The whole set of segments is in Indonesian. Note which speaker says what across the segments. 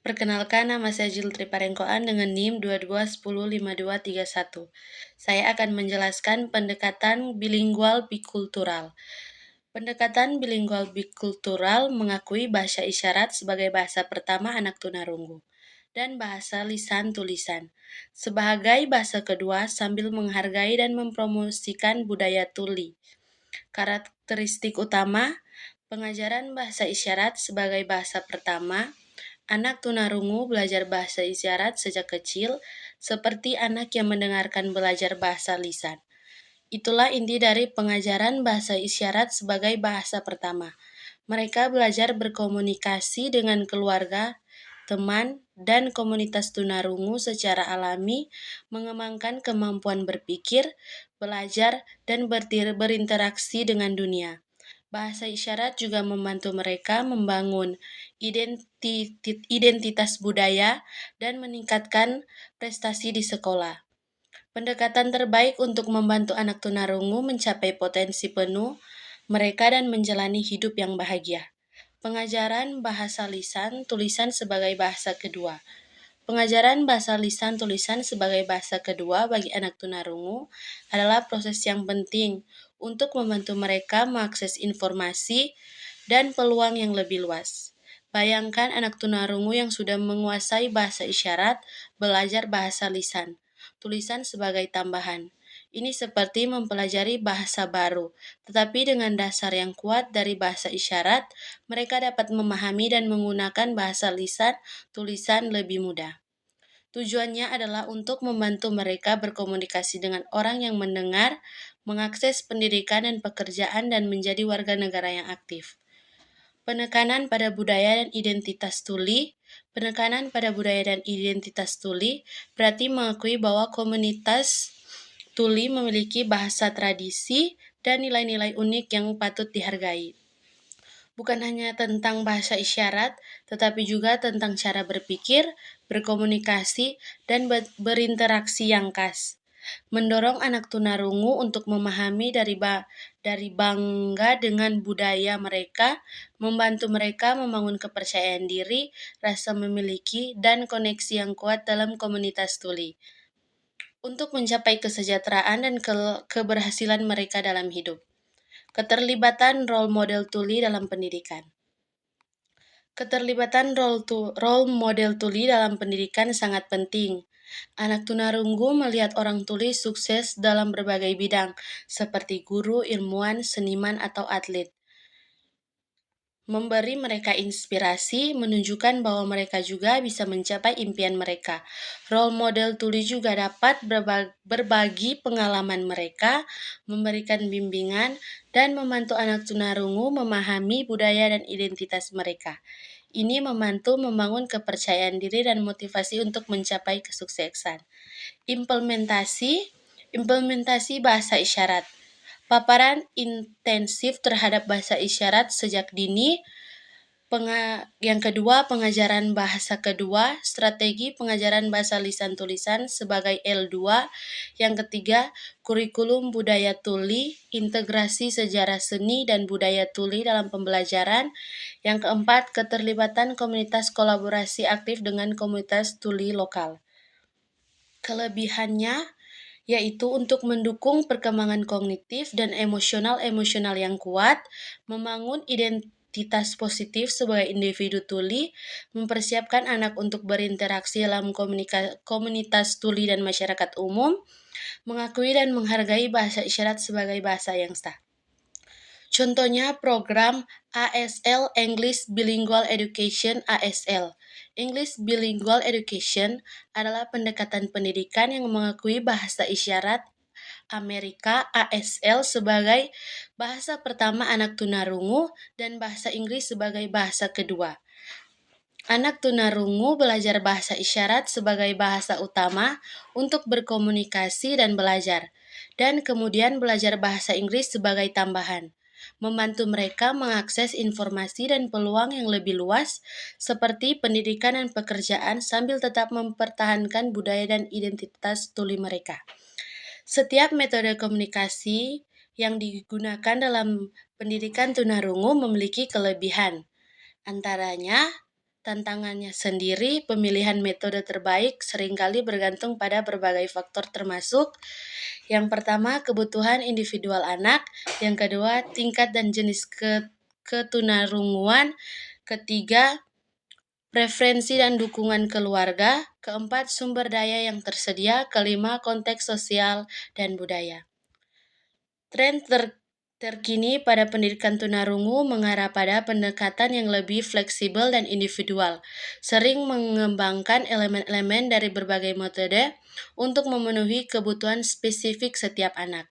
Speaker 1: Perkenalkan, nama saya Jultri Parengkoan dengan NIM 22105231. Saya akan menjelaskan pendekatan bilingual bikultural. Pendekatan bilingual bikultural mengakui bahasa isyarat sebagai bahasa pertama anak tunarungu dan bahasa lisan tulisan sebagai bahasa kedua sambil menghargai dan mempromosikan budaya tuli. Karakteristik utama pengajaran bahasa isyarat sebagai bahasa pertama. Anak tunarungu belajar bahasa isyarat sejak kecil, seperti anak yang mendengarkan belajar bahasa lisan. Itulah inti dari pengajaran bahasa isyarat sebagai bahasa pertama. Mereka belajar berkomunikasi dengan keluarga, teman, dan komunitas tunarungu secara alami, mengembangkan kemampuan berpikir, belajar, dan berinteraksi dengan dunia. Bahasa isyarat juga membantu mereka membangun identitas budaya dan meningkatkan prestasi di sekolah. Pendekatan terbaik untuk membantu anak tunarungu mencapai potensi penuh mereka dan menjalani hidup yang bahagia. Pengajaran bahasa lisan tulisan sebagai bahasa kedua. Pengajaran bahasa lisan tulisan sebagai bahasa kedua bagi anak tunarungu adalah proses yang penting untuk membantu mereka mengakses informasi dan peluang yang lebih luas. Bayangkan anak tunarungu yang sudah menguasai bahasa isyarat, belajar bahasa lisan, tulisan sebagai tambahan. Ini seperti mempelajari bahasa baru, tetapi dengan dasar yang kuat dari bahasa isyarat, mereka dapat memahami dan menggunakan bahasa lisan tulisan lebih mudah. Tujuannya adalah untuk membantu mereka berkomunikasi dengan orang yang mendengar, mengakses pendidikan dan pekerjaan, dan menjadi warga negara yang aktif. Penekanan pada budaya dan identitas tuli. Penekanan pada budaya dan identitas tuli berarti mengakui bahwa komunitas tuli memiliki bahasa tradisi dan nilai-nilai unik yang patut dihargai. Bukan hanya tentang bahasa isyarat, tetapi juga tentang cara berpikir, berkomunikasi, dan berinteraksi yang khas. Mendorong anak tunarungu untuk memahami dari bangga dengan budaya mereka, membantu mereka membangun kepercayaan diri, rasa memiliki, dan koneksi yang kuat dalam komunitas tuli. Untuk mencapai kesejahteraan dan keberhasilan mereka dalam hidup. Keterlibatan role model tuli dalam pendidikan. Keterlibatan role model tuli dalam pendidikan sangat penting. Anak tunarungu melihat orang tuli sukses dalam berbagai bidang, seperti guru, ilmuwan, seniman, atau atlet. Memberi mereka inspirasi, menunjukkan bahwa mereka juga bisa mencapai impian mereka. Role model tuli juga dapat berbagi pengalaman mereka, memberikan bimbingan, dan membantu anak tunarungu memahami budaya dan identitas mereka. Ini membantu membangun kepercayaan diri dan motivasi untuk mencapai kesuksesan. Implementasi bahasa isyarat. Paparan intensif terhadap bahasa isyarat sejak dini. Yang kedua, pengajaran bahasa kedua, strategi pengajaran bahasa lisan tulisan sebagai L2. Yang ketiga, kurikulum budaya tuli, integrasi sejarah seni dan budaya tuli dalam pembelajaran. Yang keempat, keterlibatan komunitas kolaborasi aktif dengan komunitas tuli lokal. Kelebihannya yaitu untuk mendukung perkembangan kognitif dan emosional yang kuat, membangun identitas positif sebagai individu tuli, mempersiapkan anak untuk berinteraksi dalam komunitas tuli dan masyarakat umum, mengakui dan menghargai bahasa isyarat sebagai bahasa yang sah. Contohnya program ASL English Bilingual Education ASL. English Bilingual Education adalah pendekatan pendidikan yang mengakui bahasa isyarat Amerika ASL sebagai bahasa pertama anak tunarungu dan bahasa Inggris sebagai bahasa kedua. Anak tunarungu belajar bahasa isyarat sebagai bahasa utama untuk berkomunikasi dan belajar, dan kemudian belajar bahasa Inggris sebagai tambahan, membantu mereka mengakses informasi dan peluang yang lebih luas seperti pendidikan dan pekerjaan sambil tetap mempertahankan budaya dan identitas tuli mereka. Setiap metode komunikasi yang digunakan dalam pendidikan tunarungu memiliki kelebihan. Antaranya, Tantangannya sendiri, pemilihan metode terbaik seringkali bergantung pada berbagai faktor termasuk yang pertama, kebutuhan individual anak, yang kedua, tingkat dan jenis ketunarunguan, ketiga, preferensi dan dukungan keluarga, keempat, sumber daya yang tersedia, kelima, konteks sosial dan budaya. Tren terkini pada pendidikan tunarungu mengarah pada pendekatan yang lebih fleksibel dan individual, sering mengembangkan elemen-elemen dari berbagai metode untuk memenuhi kebutuhan spesifik setiap anak.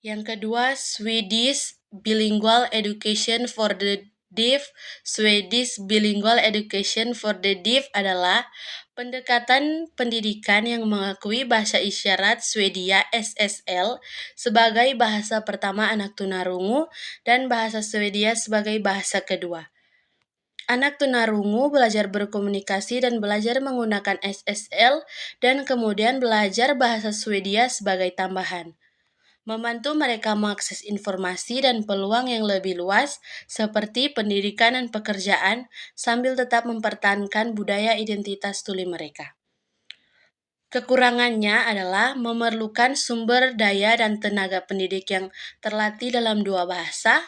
Speaker 1: Yang kedua, Swedish Bilingual Education for the Deaf. Swedish Bilingual Education for the Deaf adalah pendekatan pendidikan yang mengakui bahasa isyarat Swedia (SSL) sebagai bahasa pertama anak tunarungu dan bahasa Swedia sebagai bahasa kedua. Anak tunarungu belajar berkomunikasi dan belajar menggunakan SSL dan kemudian belajar bahasa Swedia sebagai tambahan. Membantu mereka mengakses informasi dan peluang yang lebih luas seperti pendidikan dan pekerjaan sambil tetap mempertahankan budaya identitas tuli mereka. Kekurangannya adalah memerlukan sumber daya dan tenaga pendidik yang terlatih dalam dua bahasa,